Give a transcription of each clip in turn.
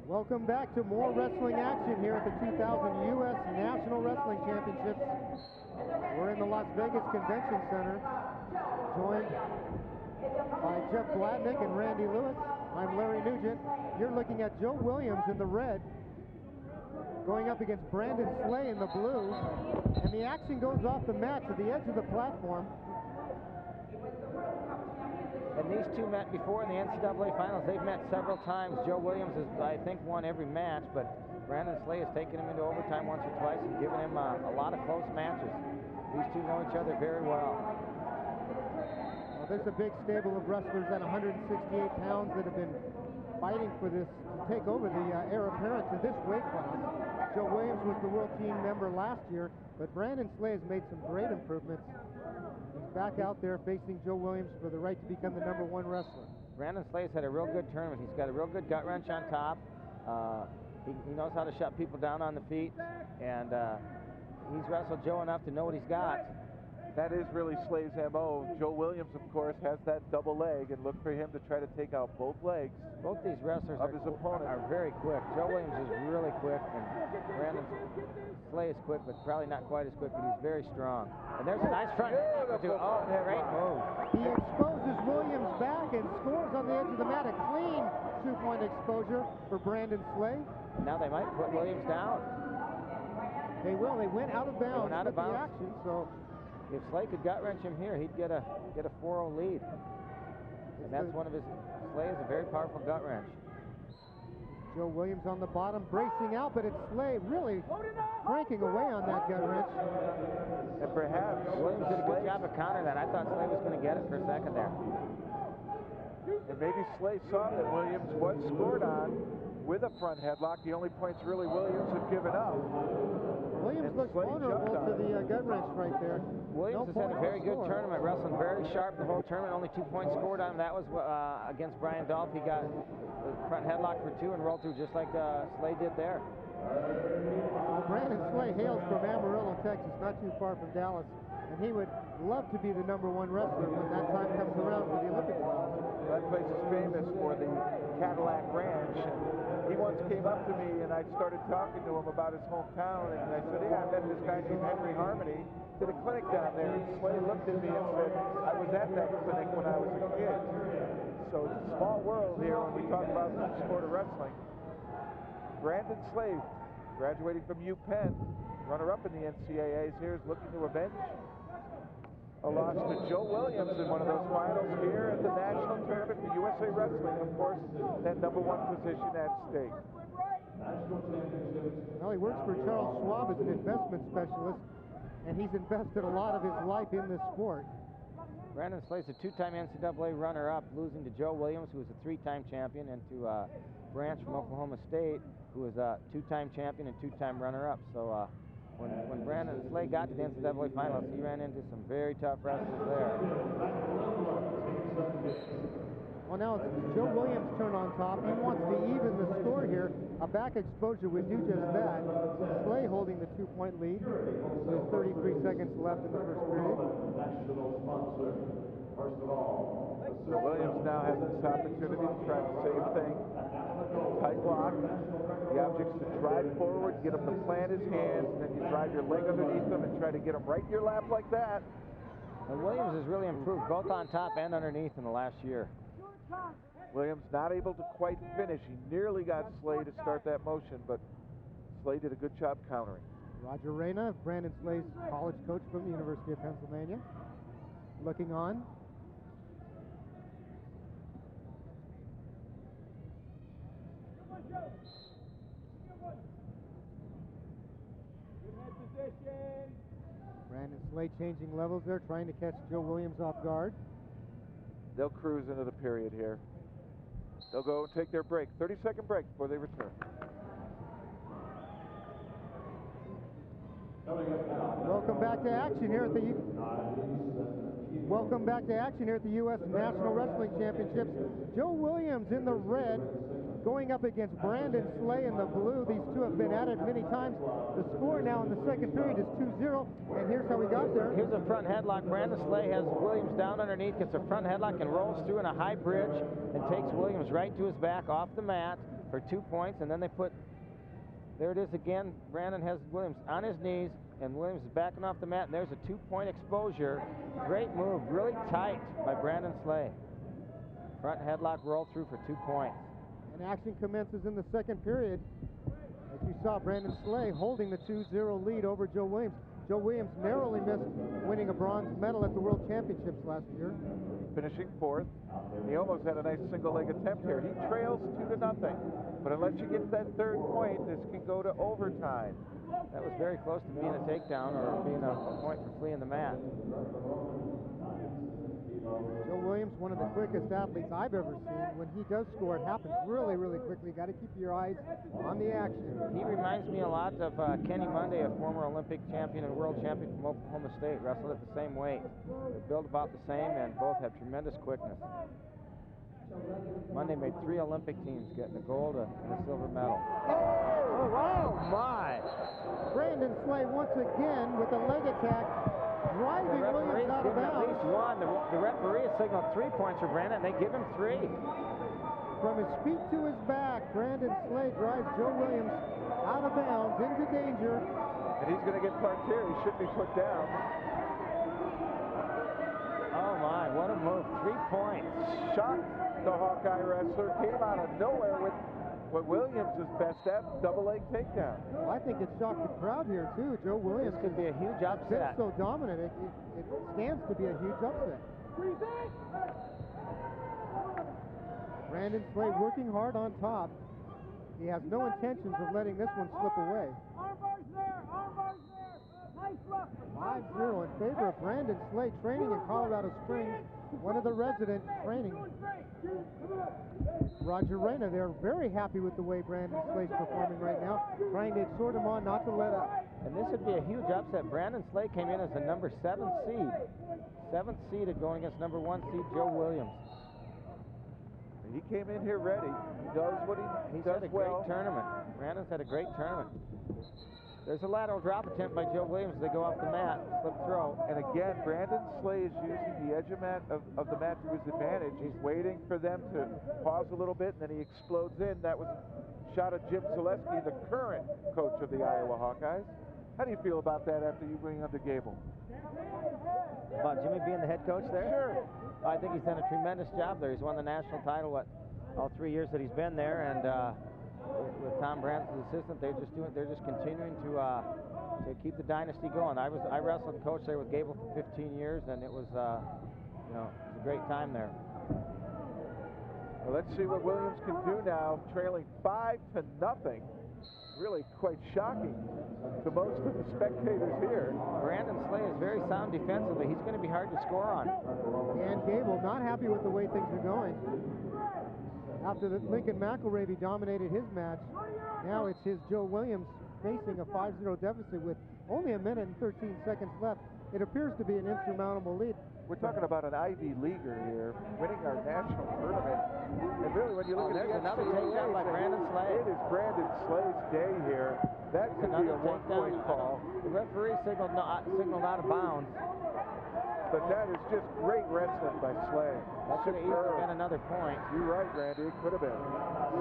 Welcome back to more wrestling action here at the 2000 U.S. National Wrestling Championships. We're in the Las Vegas Convention Center, joined by Jeff Blatnick and Randy Lewis. I'm Larry Nugent. You're looking at Joe Williams in the red, going up against Brandon Slay in the blue. And the action goes off the mat to the edge of the platform. And these two met before in the NCAA finals. They've met several times. Joe Williams has, I think, won every match, but Brandon Slay has taken him into overtime once or twice and given him a lot of close matches. These two know each other very well. Well, there's a big stable of wrestlers at 168 pounds that have been fighting for this to take over the heir apparent to this weight class. Joe Williams was the world team member last year, but Brandon Slay has made some great improvements. He's back out there facing Joe Williams for the right to become the #1 wrestler. Brandon Slay's had a real good tournament. He's got a real good gut wrench on top. He knows how to shut people down on the feet, and he's wrestled Joe enough to know what he's got. That is really Slay's MO. Joe Williams, of course, has that double leg, and look for him to try to take out both legs. Both these wrestlers of his opponent are very quick. Joe Williams is really quick, and Brandon Slay is quick, but probably not quite as quick, but he's very strong. And there's a nice front. Oh, great move. He exposes Williams back and scores on the edge of the mat. A clean two-point exposure for Brandon Slay. Now they might put Williams down. They will. They went out of bounds with the action, so if Slay could gut wrench him here, he'd get a 4-0 lead. And that's one of his. Slay is a very powerful gut wrench. Joe Williams on the bottom, bracing out, but it's Slay really cranking away on that gut wrench. And perhaps Williams did a good job of countering that. I thought Slay was going to get it for a second there. And maybe Slay saw that Williams was scored on with a front headlock. The only points really Williams had given up. Williams looks vulnerable to the gut wrench right there. Williams has had a very good tournament, wrestling very sharp the whole tournament. Only 2 points scored on him. That was against Brian Dolph. He got the front headlock for 2 and rolled through just like Slay did there. Well, Brandon Slay hails from Amarillo, Texas, not too far from Dallas, and he would love to be the #1 wrestler when that time comes around for the Olympic trials. That place is famous for the Cadillac Ranch. He once came up to me and I started talking to him about his hometown, and I said, yeah, I met this guy named Henry Harmony, did a clinic down there, and Slay looked at me and said, I was at that clinic when I was a kid. So it's a small world here when we talk about the sport of wrestling. Brandon Slay, graduating from UPenn, runner-up in the NCAAs here, is looking to avenge a loss to Joe Williams in one of those finals here at the national tournament for USA Wrestling. Of course, that #1 position at stake. Well, he works for Charles Schwab as an investment specialist, and he's invested a lot of his life in this sport. Brandon Slay's a 2-time NCAA runner-up, losing to Joe Williams, who was a 3-time champion, and to Branch from Oklahoma State, who was a 2-time champion and 2-time runner-up. So when Brandon Slay got to the NCAA finals, he ran into some very tough wrestlers there. Well, now it's Joe Williams' turn on top. He wants to even the score here. A back exposure would do just that. Slay holding the 2-point lead with 33 seconds left in the first period. So Williams now has this opportunity to try the same thing. Tight lock. The object's to drive forward, get him to plant his hands, and then you drive your leg underneath him and try to get him right in your lap like that. And Williams has really improved both on top and underneath in the last year. Williams not able to quite finish. He nearly got Slay to start that motion, but Slay did a good job countering. Roger Reyna, Brandon Slay's college coach from the University of Pennsylvania, looking on. Brandon Slay changing levels there, trying to catch Joe Williams off guard. They'll cruise into the period here. They'll go and take their break. 30-second break before they return. Welcome back to action here at the U.S. National Wrestling Championships. Joe Williams in the red, going up against Brandon Slay in the blue. These two have been at it many times. The score now in the second period is 2-0, and here's how we got there. Here's a front headlock. Brandon Slay has Williams down underneath, gets a front headlock and rolls through in a high bridge and takes Williams right to his back off the mat. for 2 points, and then they put, there it is again, Brandon has Williams on his knees, and Williams is backing off the mat, and there's a 2-point exposure. Great move, really tight by Brandon Slay. Front headlock roll through for 2 points. And action commences in the second period. As you saw, Brandon Slay holding the 2-0 lead over Joe Williams. Joe Williams narrowly missed winning a bronze medal at the World Championships last year. Finishing fourth. He almost had a nice single leg attempt here. He trails 2-0. But unless you get that third point, this can go to overtime. That was very close to being a takedown or being a point for fleeing the mat. Joe Williams, one of the quickest athletes I've ever seen. When he does score, it happens really, really quickly. Got to keep your eyes on the action. He reminds me a lot of Kenny Monday, a former Olympic champion and world champion from Oklahoma State, wrestled at the same weight. They're built about the same and both have tremendous quickness. Monday made 3 Olympic teams, getting a gold and a silver medal. Oh my! Brandon Slay once again with a leg attack, driving Williams out of bounds. At least one. The referee has signaled 3 points for Brandon, and they give him 3. From his feet to his back, Brandon Slay drives Joe Williams out of bounds, into danger. And he's going to get parked here. He should be put down. Oh my, what a move. 3 points. Shocked the Hawkeye wrestler. Came out of nowhere with what Williams is best at, double leg takedown. Well, I think it shocked the crowd here too. Joe Williams This could be a huge has been upset. so dominant, it stands to be a huge upset. Brandon Slay working hard on top. He has no intentions of letting this one slip away. 5-0 in favor of Brandon Slay, training in Colorado Springs, one of the resident training. Roger Reyna, they're very happy with the way Brandon Slay's performing right now, trying to exhort him on not to let up. And this would be a huge upset. Brandon Slay came in as the number 7 seed. 7th seeded going against number 1 seed Joe Williams. He came in here ready. He knows what he He's does had a well. great tournament. Brandon's had a great tournament. There's a lateral drop attempt by Joe Williams. They go off the mat, slip throw. And again, Brandon Slay is using the edge of the mat to his advantage. He's waiting for them to pause a little bit, and then he explodes in. That was a shot of Jim Zaleski, the current coach of the Iowa Hawkeyes. How do you feel about that after you bring under Gable? About Jimmy being the head coach there? Sure. I think he's done a tremendous job there. He's won the national title, all 3 years that he's been there, and with Tom Brandt as assistant, they're just continuing to keep the dynasty going. I wrestled and coached there with Gable for 15 years, and it was it was a great time there. Well, let's see what Williams can do now, trailing 5-0. Really quite shocking to most of the spectators here. Brandon Slay is very sound defensively. He's going to be hard to score on. And Gable not happy with the way things are going. After Lincoln McElravy dominated his match, now it's his Joe Williams facing a 5-0 deficit with only 1 minute and 13 seconds left. It appears to be an insurmountable lead. We're talking about an Ivy Leaguer here, winning our national tournament. And really, when you look at there's the another NCAA, takedown by Brandon Slay. It is Brandon Slay's day here. That could be a 1-point call. The referee signaled out of bounds. But that is just great wrestling by Slay. That could have easily been another point. You're right, Randy. It could have been.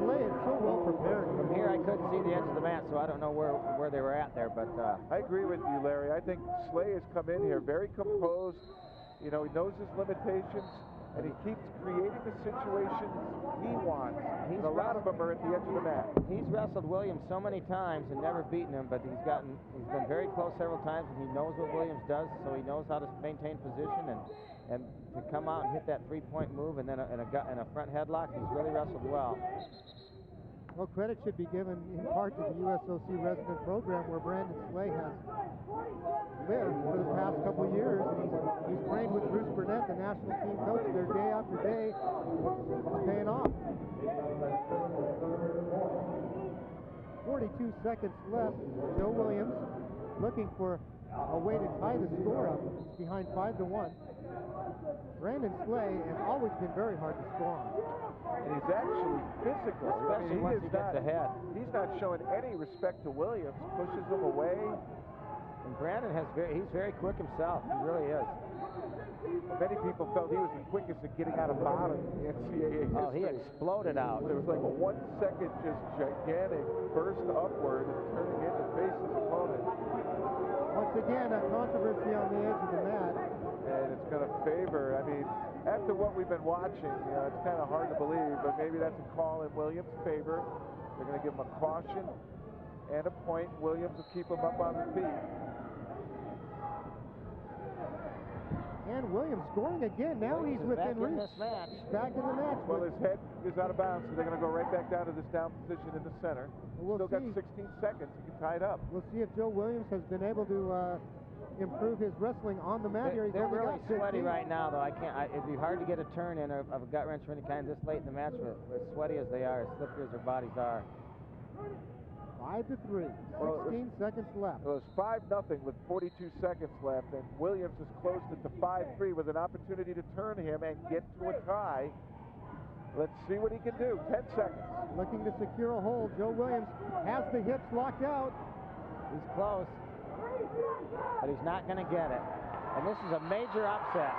Slay is so well prepared. From here, I couldn't see the edge of the mat, so I don't know where they were at there. But I agree with you, Larry. I think Slay has come in here very composed. You know, he knows his limitations, and he keeps creating the situations he wants. And a lot of them are at the edge of the mat. He's wrestled Williams so many times and never beaten him, but he's been very close several times, and he knows what Williams does, so he knows how to maintain position and to come out and hit that 3-point move and then a front headlock. He's really wrestled well. Well, credit should be given in part to the USOC resident program where Brandon Slay has lived for the past couple of years. And he's trained with Bruce Burnett, the national team coach, there day after day. It's paying off. 42 seconds left. Joe Williams looking for a way to tie the score up. It's behind 5-1. Brandon Slay has always been very hard to score on. And he's actually physical. Especially once he gets ahead. He's not showing any respect to Williams, pushes him away. And Brandon he's very quick himself. He really is. Many people felt he was the quickest at getting out of bottom in the NCAA history. Oh, he exploded out. There was like a 1 second just gigantic burst upward and turning in to face his opponent. Once again, a controversy on the edge of the mat. And it's going to favor, I mean, after what we've been watching, you know, it's kind of hard to believe, but maybe that's a call in Williams' favor. They're going to give him a caution and a point. Williams will keep him up on his feet. And Williams scoring again. Now Williams he's is within back in reach. this match. Back in the match. Well, his head is out of bounds, so they're going to go right back down to this down position in the center. We'll Still got see. 16 seconds. He can tie it up. We'll see if Joe Williams has been able to improve his wrestling on the mat here. He's They're only really got 15. sweaty right now, though. It'd be hard to get a turn in of a gut wrench or any kind this late in the match, with as sweaty as they are, as slippery as their bodies are. 5-3. Well, 16 seconds left. It was 5-0 with 42 seconds left, and Williams has closed it to 5-3 with an opportunity to turn him and get to a tie. Let's see what he can do. 10 seconds. Looking to secure a hold. Joe Williams has the hips locked out. He's close, but he's not going to get it. And this is a major upset.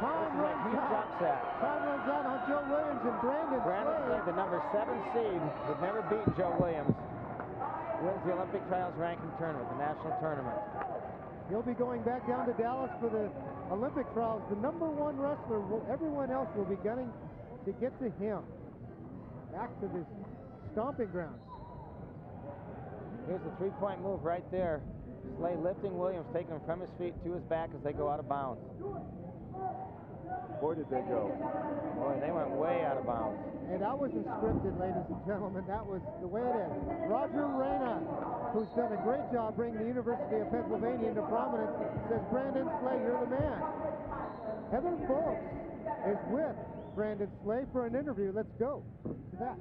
Time This is a runs huge out. upset. Time runs out on Joe Williams and Brandon Slade, Slade. the number 7 seed, who'd never beaten Joe Williams, wins the Olympic Trials ranking tournament, the national tournament. He'll be going back down to Dallas for the Olympic trials. The number 1 wrestler, everyone else will be gunning to get to him. Back to the stomping grounds. Here's the 3-point move right there. Slade lifting Williams, taking him from his feet to his back as they go out of bounds. Boy, did they go. Boy, they went way out of bounds. And that wasn't scripted, ladies and gentlemen. That was the way it is. Roger Reyna, who's done a great job bringing the University of Pennsylvania into prominence, says, Brandon Slade, you're the man. Heather Folks is with Brandon Slade for an interview. Let's go to that.